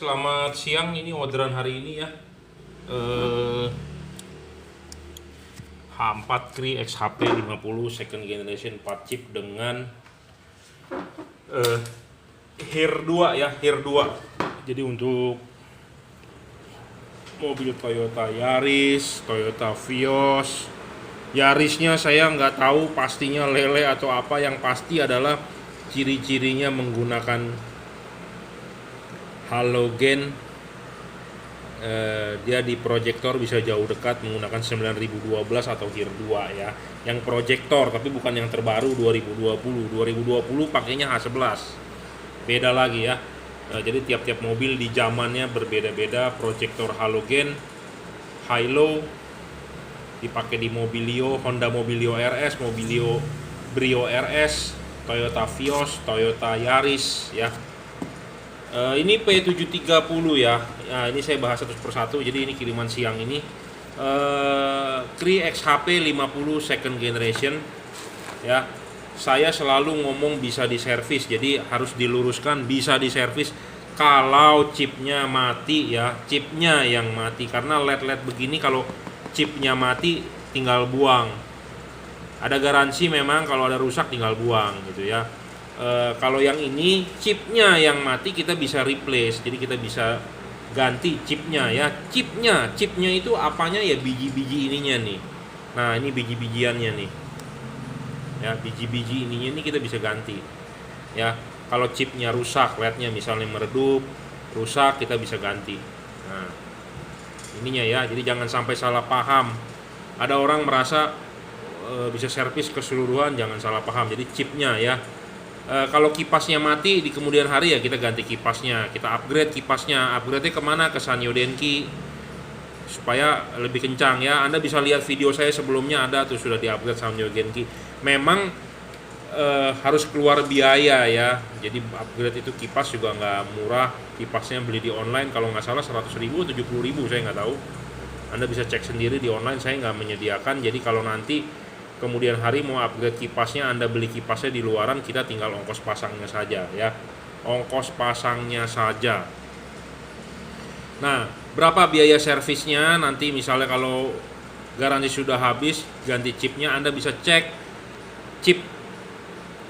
Selamat siang, ini orderan hari ini ya. H4 Cree XHP 50 second generation 4 chip dengan HER 2 ya, HER 2. Jadi untuk mobil Toyota Yaris, Toyota Vios. Yarisnya saya nggak tahu pastinya lele atau apa, yang pasti adalah ciri-cirinya menggunakan halogen. Dia di proyektor bisa jauh dekat menggunakan 9012 atau HER 2 ya, yang proyektor, tapi bukan yang terbaru 2020 pakainya H11, beda lagi ya. Jadi tiap-tiap mobil di zamannya berbeda-beda. Proyektor halogen high low dipakai di Mobilio, Honda Mobilio RS, Mobilio Brio RS, Toyota Vios, Toyota Yaris ya. Ini P730 ya. Nah, ini saya bahas satu persatu. Jadi ini kiriman siang ini. Cree XHP 50 second generation ya. Saya selalu ngomong bisa diservis. Jadi harus diluruskan, bisa diservis kalau chipnya mati ya. Chipnya yang mati, karena LED-LED begini kalau chipnya mati tinggal buang. Ada garansi memang, kalau ada rusak tinggal buang gitu ya. Kalau yang ini chipnya yang mati, kita bisa replace, jadi kita bisa ganti chipnya ya. Chipnya itu apanya ya, biji-biji ininya nih. Nah ini biji-bijiannya nih ya, biji-biji ininya ini kita bisa ganti ya. Kalau chipnya rusak, LED-nya misalnya meredup, rusak, kita bisa ganti. Nah ininya ya, jadi jangan sampai salah paham. Ada orang merasa bisa servis keseluruhan, jangan salah paham. Jadi chipnya ya. Kalau kipasnya mati di kemudian hari ya kita ganti kipasnya, kita upgrade kipasnya. Upgrade-nya kemana? Ke Sanyo Denki supaya lebih kencang ya. Anda bisa lihat video saya sebelumnya, ada tuh sudah di-upgrade Sanyo Denki. Memang harus keluar biaya ya. Jadi upgrade itu kipas juga nggak murah. Kipasnya beli di online kalau nggak salah 100.000, 70.000, saya nggak tahu. Anda bisa cek sendiri di online, saya nggak menyediakan. Jadi kalau nanti kemudian hari mau upgrade kipasnya, Anda beli kipasnya di luaran, kita tinggal ongkos pasangnya saja ya. Ongkos pasangnya saja. Nah, berapa biaya servisnya? Nanti misalnya kalau garansi sudah habis, ganti chipnya, Anda bisa cek chip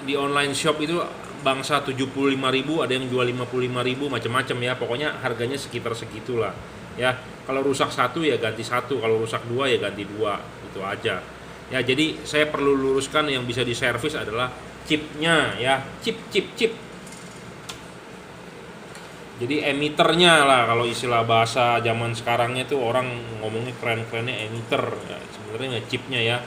di online shop itu bangsa 75.000, ada yang jual 55.000, macam-macam ya. Pokoknya harganya sekitar segitulah ya. Kalau rusak satu ya ganti satu, kalau rusak dua ya ganti dua, itu aja. Ya, jadi saya perlu luruskan, yang bisa diservis adalah chipnya ya, chip. Jadi emiternya lah, kalau istilah bahasa zaman sekarangnya tuh orang ngomongnya keren-kerennya emiter ya, sebenarnya chipnya ya.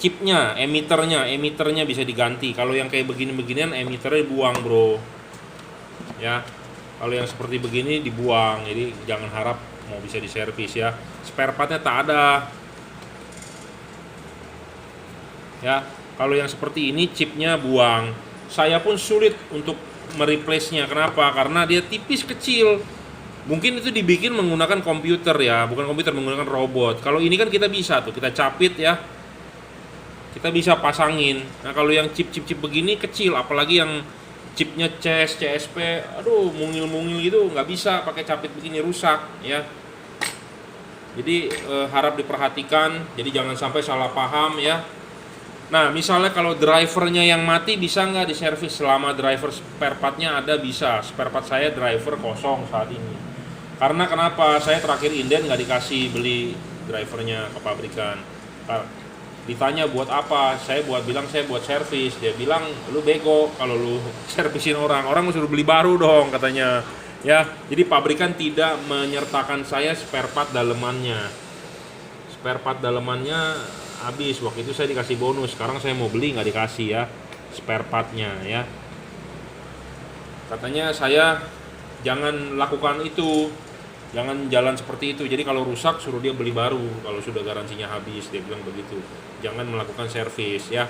Chipnya, emiternya bisa diganti. Kalau yang kayak begini-beginian emiternya dibuang, bro. Ya. Kalau yang seperti begini dibuang. Jadi jangan harap mau bisa diservis ya. Spare partnya tak ada. Ya, kalau yang seperti ini chipnya buang. Saya pun sulit untuk mereplace-nya. Kenapa? Karena dia tipis, kecil. Mungkin itu dibikin menggunakan komputer ya, bukan komputer, menggunakan robot. Kalau ini kan kita bisa tuh, kita capit ya. Kita bisa pasangin. Nah, kalau yang chip begini kecil, apalagi yang chipnya CS, CSP, aduh mungil-mungil gitu, nggak bisa pakai capit begini, rusak ya. Jadi harap diperhatikan, jadi jangan sampai salah paham ya. Nah, misalnya kalau drivernya yang mati, bisa nggak diservis? Selama driver spare partnya ada, bisa. Spare part saya driver kosong saat ini. Karena kenapa? Saya terakhir inden nggak dikasih beli drivernya ke pabrikan. Ditanya buat apa? Saya bilang saya buat servis. Dia bilang, lu bego kalau lu servisin orang suruh beli baru dong katanya. Ya, jadi pabrikan tidak menyertakan saya spare part dalemannya. Spare part dalemannya habis, waktu itu saya dikasih bonus, sekarang saya mau beli nggak dikasih ya spare partnya ya. Katanya saya jangan lakukan itu, jangan jalan seperti itu. Jadi kalau rusak suruh dia beli baru kalau sudah garansinya habis, dia bilang begitu. Jangan melakukan servis ya.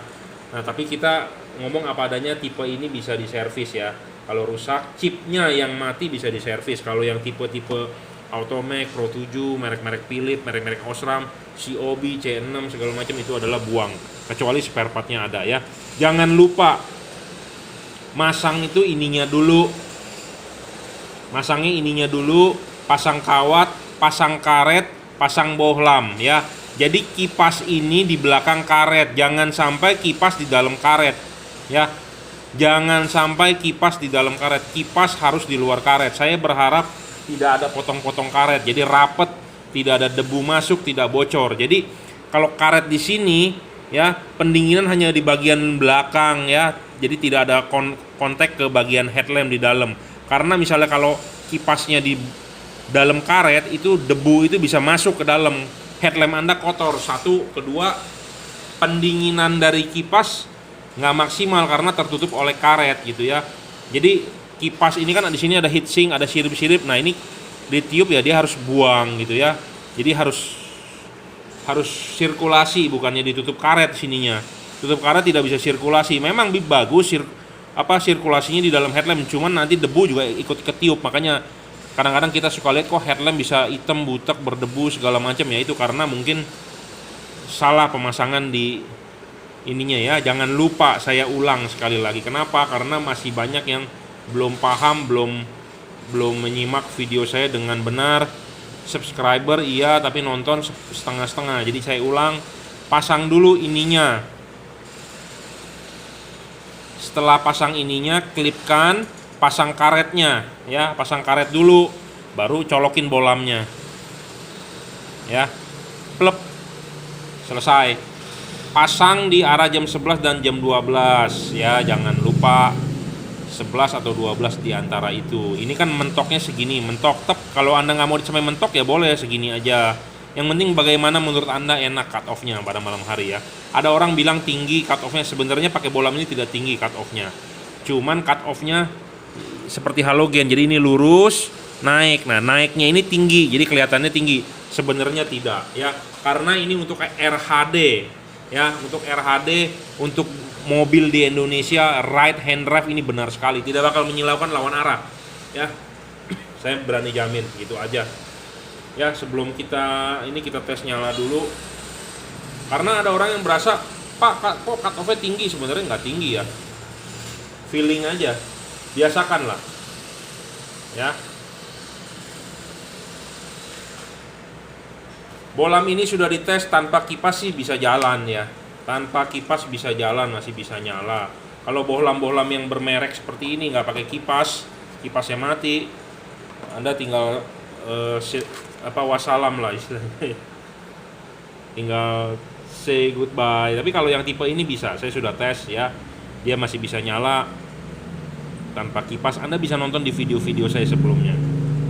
Nah, tapi kita ngomong apa adanya, tipe ini bisa diservis ya. Kalau rusak, chipnya yang mati bisa diservis. Kalau yang tipe-tipe Automac, Pro 7, merek-merek Philips, merek-merek Osram, COB, C6 segala macam, itu adalah buang. Kecuali spare partnya ada ya. Jangan lupa masang itu ininya dulu. Masangnya ininya dulu, pasang kawat, pasang karet, pasang bohlam ya. Jadi kipas ini di belakang karet, jangan sampai kipas di dalam karet ya. Jangan sampai kipas di dalam karet, kipas harus di luar karet. Saya berharap tidak ada potong-potong karet, jadi rapet, tidak ada debu masuk, tidak bocor. Jadi kalau karet di sini ya, pendinginan hanya di bagian belakang ya, jadi tidak ada kontak ke bagian headlamp di dalam. Karena misalnya kalau kipasnya di dalam karet, itu debu itu bisa masuk ke dalam headlamp Anda kotor. Satu, kedua, pendinginan dari kipas nggak maksimal karena tertutup oleh karet gitu ya. Jadi kipas ini kan di sini ada heatsink, ada sirip-sirip. Nah ini ditiup ya, dia harus buang gitu ya. Jadi harus sirkulasi, bukannya ditutup karet sininya. Tutup karet tidak bisa sirkulasi. Memang bagus sirkulasinya di dalam headlamp, cuman nanti debu juga ikut ketiup. Makanya kadang-kadang kita suka lihat kok headlamp bisa hitam, butek, berdebu segala macam ya. Itu karena mungkin salah pemasangan di ininya ya. Jangan lupa, saya ulang sekali lagi. Kenapa? Karena masih banyak yang belum paham, belum menyimak video saya dengan benar. Subscriber iya, tapi nonton setengah-setengah. Jadi saya ulang, pasang dulu ininya. Setelah pasang ininya, klipkan, pasang karetnya ya, pasang karet dulu, baru colokin bolamnya ya, plep, selesai. Pasang di arah jam 11 dan jam 12 ya, jangan lupa 11 atau 12 di antara itu. Ini kan mentoknya segini, mentok tep. Kalau Anda nggak mau sampai mentok ya boleh segini aja. Yang penting bagaimana menurut Anda enak cut off-nya pada malam hari ya. Ada orang bilang tinggi cut off-nya, sebenarnya pakai bolam ini tidak tinggi cut off-nya. Cuman cut off-nya seperti halogen, jadi ini lurus, naik. Nah, naiknya ini tinggi, jadi kelihatannya tinggi. Sebenarnya tidak ya, karena ini untuk RHD ya, untuk RHD, untuk mobil di Indonesia right hand drive ini benar sekali, tidak bakal menyilaukan lawan arah ya. Saya berani jamin, gitu aja. Ya, sebelum kita tes nyala dulu, karena ada orang yang berasa, Pak kok cut off-nya tinggi, sebenarnya nggak tinggi ya, feeling aja, biasakan lah ya. Bolam ini sudah dites tanpa kipas sih bisa jalan ya, tanpa kipas bisa jalan, masih bisa nyala. Kalau bohlam-bohlam yang bermerek seperti ini nggak pakai kipas, kipasnya mati, Anda tinggal wassalam lah istilahnya, tinggal say goodbye. Tapi kalau yang tipe ini bisa, saya sudah tes ya, dia masih bisa nyala tanpa kipas. Anda bisa nonton di video-video saya sebelumnya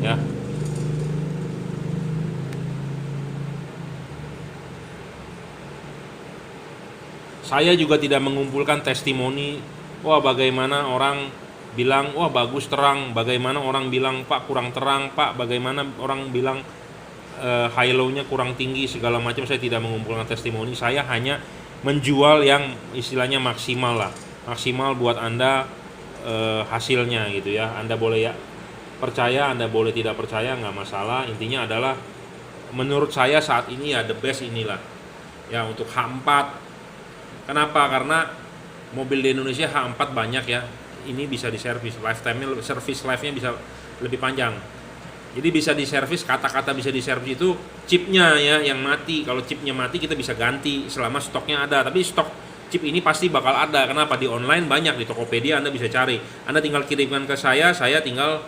ya. Saya juga tidak mengumpulkan testimoni, wah bagaimana orang bilang wah bagus terang, bagaimana orang bilang Pak kurang terang, Pak bagaimana orang bilang high low-nya kurang tinggi, segala macam. Saya tidak mengumpulkan testimoni, saya hanya menjual yang istilahnya maksimal lah, maksimal buat Anda hasilnya gitu ya. Anda boleh ya percaya, Anda boleh tidak percaya, nggak masalah. Intinya adalah menurut saya saat ini ya the best inilah ya untuk H4. Kenapa? Karena mobil di Indonesia H4 banyak ya, ini bisa diservis, lifetime-nya, service life-nya bisa lebih panjang. Jadi bisa diservis, kata-kata bisa diservis itu chipnya ya yang mati. Kalau chipnya mati kita bisa ganti selama stoknya ada. Tapi stok chip ini pasti bakal ada. Kenapa? Di online banyak, di Tokopedia Anda bisa cari. Anda tinggal kirimkan ke saya tinggal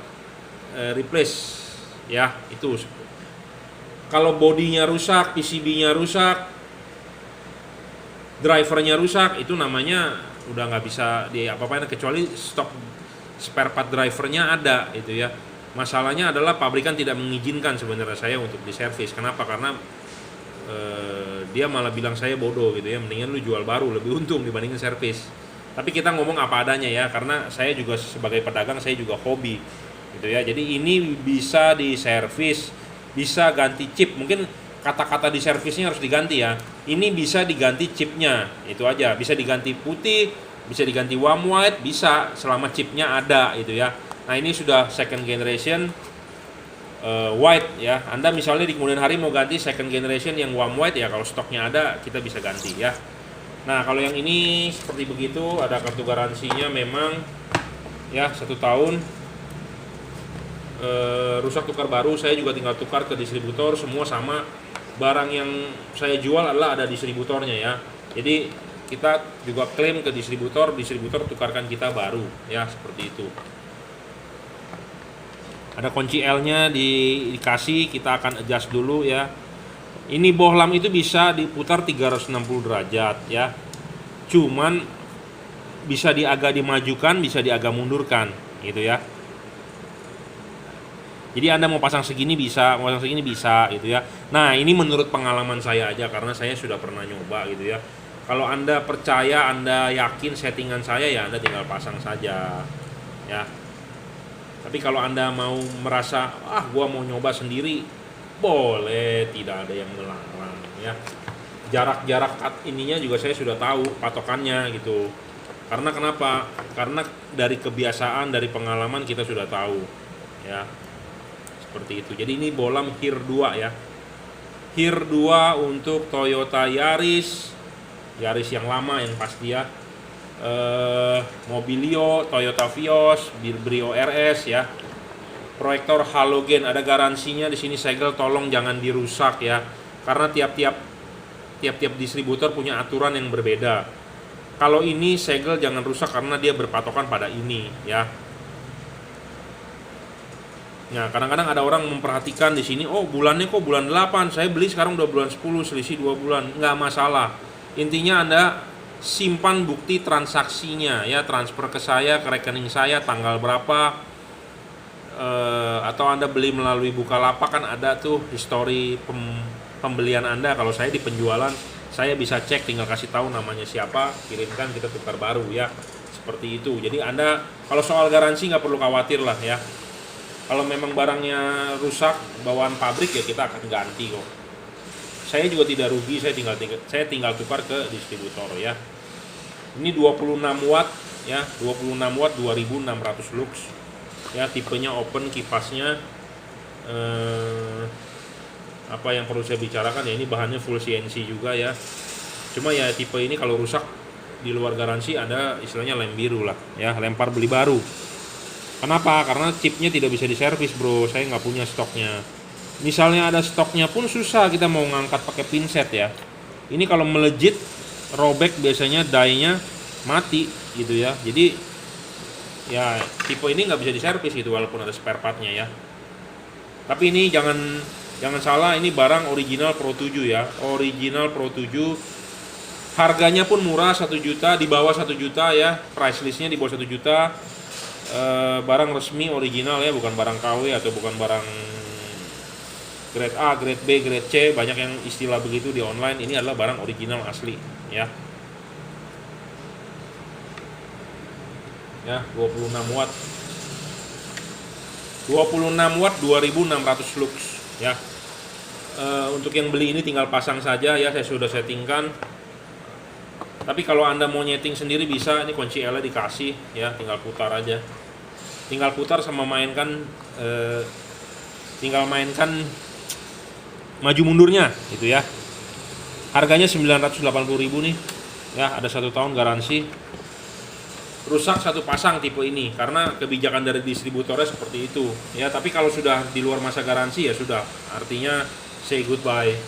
replace ya, itu. Kalau bodinya rusak, PCB-nya rusak, drivernya rusak, itu namanya udah nggak bisa apa-apain, kecuali stok spare part drivernya ada itu ya. Masalahnya adalah pabrikan tidak mengizinkan sebenarnya saya untuk diservis. Kenapa? Karena dia malah bilang saya bodoh gitu ya, mendingan lu jual baru, lebih untung dibandingin servis. Tapi kita ngomong apa adanya ya, karena saya juga sebagai pedagang, saya juga hobi gitu ya. Jadi ini bisa diservis, bisa ganti chip. Mungkin kata-kata di servisnya harus diganti ya. Ini bisa diganti chipnya, itu aja. Bisa diganti putih, bisa diganti warm white, bisa selama chipnya ada itu ya. Nah ini sudah second generation white ya. Anda misalnya di kemudian hari mau ganti second generation yang warm white ya, kalau stoknya ada kita bisa ganti ya. Nah kalau yang ini seperti begitu, ada kartu garansinya memang ya 1 tahun. rusak tukar baru, saya juga tinggal tukar ke distributor, semua sama. Barang yang saya jual adalah ada distributornya ya. Jadi kita juga klaim ke distributor, distributor tukarkan kita baru ya, seperti itu. Ada kunci L-nya dikasih, kita akan adjust dulu ya. Ini bohlam itu bisa diputar 360 derajat ya. Cuman bisa agak dimajukan, bisa agak mundurkan gitu ya. Jadi Anda mau pasang segini bisa, mau pasang segini bisa gitu ya. Nah, ini menurut pengalaman saya aja karena saya sudah pernah nyoba gitu ya. Kalau Anda percaya, Anda yakin settingan saya ya Anda tinggal pasang saja ya. Tapi kalau Anda mau merasa gua mau nyoba sendiri, boleh, tidak ada yang melarang ya. Jarak-jarak cut ininya juga saya sudah tahu patokannya gitu. Karena kenapa? Karena dari kebiasaan, dari pengalaman kita sudah tahu ya. Seperti itu. Jadi ini bohlam HIR 2 ya. HIR 2 untuk Toyota Yaris yang lama yang pasti ya. Mobilio, Toyota Vios, Brio RS ya. Proyektor halogen, ada garansinya di sini. Segel tolong jangan dirusak ya. Karena tiap distributor punya aturan yang berbeda. Kalau ini segel jangan rusak karena dia berpatokan pada ini ya. Nah, kadang-kadang ada orang memperhatikan di sini, bulannya kok bulan 8, saya beli sekarang udah bulan 10, selisih 2 bulan. Nggak masalah. Intinya Anda simpan bukti transaksinya ya, transfer ke saya, ke rekening saya, tanggal berapa, atau Anda beli melalui Bukalapak kan ada tuh histori pembelian Anda. Kalau saya di penjualan, saya bisa cek, tinggal kasih tahu namanya siapa, kirimkan, kita tukar baru ya. Seperti itu. Jadi Anda kalau soal garansi nggak perlu khawatir lah ya. Kalau memang barangnya rusak bawaan pabrik ya kita akan ganti kok. Saya juga tidak rugi, saya tinggal tukar ke distributor ya. Ini 26 watt ya, 26 watt 2600 lux. Ya, tipenya open, kipasnya apa yang perlu saya bicarakan ya, ini bahannya full CNC juga ya. Cuma ya tipe ini kalau rusak di luar garansi ada istilahnya lem biru lah ya, lempar beli baru. Kenapa? Karena chipnya tidak bisa diservis bro, saya nggak punya stoknya. Misalnya ada stoknya pun susah kita mau ngangkat pakai pinset ya. Ini kalau melejit, robek biasanya die-nya mati gitu ya. Jadi ya tipe ini nggak bisa diservis gitu walaupun ada spare partnya ya. Tapi ini jangan salah, ini barang original Pro 7 ya. Original Pro 7. Harganya pun murah, 1 juta, di bawah 1 juta ya. Price listnya di bawah 1 juta. Barang resmi original ya, bukan barang KW atau bukan barang grade A, grade B, grade C, banyak yang istilah begitu di online. Ini adalah barang original asli ya. Ya, 26 watt. 26 watt 2600 lux ya. Untuk yang beli ini tinggal pasang saja ya, saya sudah settingkan. Tapi kalau Anda mau nyeting sendiri bisa, ini kunci L dikasih ya, tinggal putar aja. Tinggal putar sama mainkan maju mundurnya gitu ya. Harganya 980.000 nih. Ya, ada 1 tahun garansi. Rusak 1 pasang tipe ini karena kebijakan dari distributornya seperti itu ya. Tapi kalau sudah di luar masa garansi ya sudah, artinya say goodbye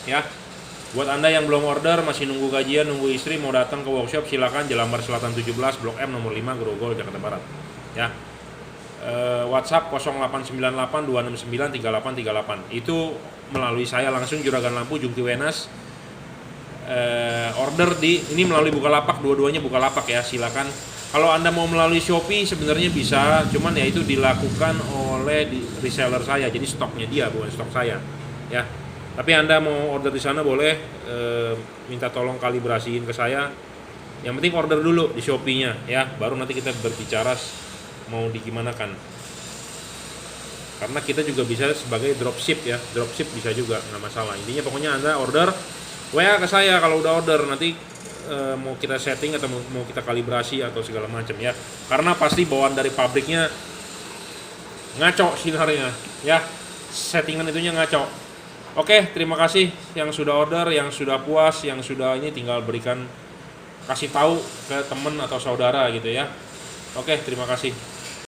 ya. Buat Anda yang belum order, masih nunggu gajian, nunggu istri, mau datang ke workshop, silakan Jelambar Selatan 17, Blok M nomor 5, Grogol, Jakarta Barat ya. WhatsApp 0898 269 3838. Itu melalui saya langsung, Juragan Lampu, Jungki Wenas. Order ini melalui Bukalapak, dua-duanya Bukalapak ya, silakan. Kalau Anda mau melalui Shopee sebenarnya bisa, cuman ya itu dilakukan oleh reseller saya, jadi stoknya dia bukan stok saya ya. Tapi Anda mau order di sana boleh, minta tolong kalibrasiin ke saya. Yang penting order dulu di Shopee-nya ya, baru nanti kita berbicara mau digimanakan. Karena kita juga bisa sebagai dropship ya, dropship bisa juga, nggak masalah. Intinya pokoknya Anda order, WA ke saya kalau udah order, nanti mau kita setting atau mau kita kalibrasi atau segala macam ya. Karena pasti bawaan dari pabriknya ngaco sinarnya ya, settingan itunya ngaco. Oke, terima kasih yang sudah order, yang sudah puas, yang sudah ini tinggal berikan, kasih tahu ke teman atau saudara gitu ya. Oke, terima kasih.